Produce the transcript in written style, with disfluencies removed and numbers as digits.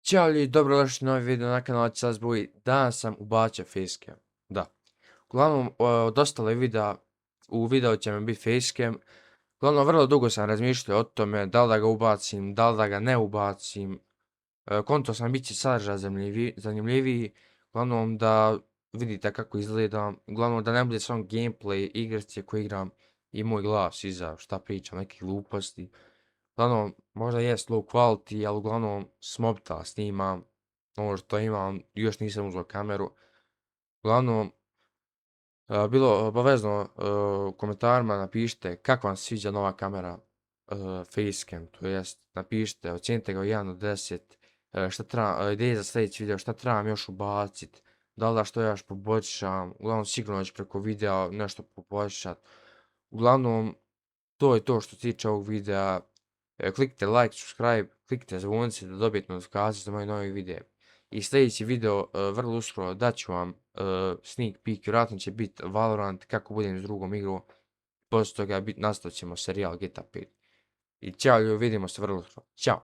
Ćao ljudi, dobrodošli u novi video na kanal Buji. Danas sam ubacio facecam. Da. Uglavnom, od ostale videa, u videu će mi biti facecam. Uglavnom, vrlo dugo sam razmišljao o tome da li da ga ubacim, da li da ga ne ubacim. Konto sam bit će sadržaj zanimljiviji. Uglavnom da vidite kako izgledam. Uglavnom da ne bude samo gameplay igrice koje igram i moj glas iza šta pričam, neke gluposti. Uglavnom, možda jest low quality, ali uglavnom s mobitela snimam. Ovo što imam, još nisam uzeo kameru. Uglavnom, bilo obavezno u komentarima napišite kako vam se sviđa nova kamera Facecam, to jest napišite, ocijenite ga od 1 do 10, šta treba, ideje za sljedeći video, šta trebam još ubaciti, da li da što još poboljšam, uglavnom sigurno ću preko videa nešto poboljšati. Uglavnom, to je to što se tiče ovog videa. Kliknite like, subscribe, kliknite zvonce da dobijete notifikacije za moje nove videe. I sljedeći video vrlo uskoro daću vam sneak peek, vjerojatno će biti Valorant, kako budem s drugom igrom. Poslije toga nastavit ćemo serijal GTA 5. I ćao ljudi, vidimo se vrlo uskoro. Ćao!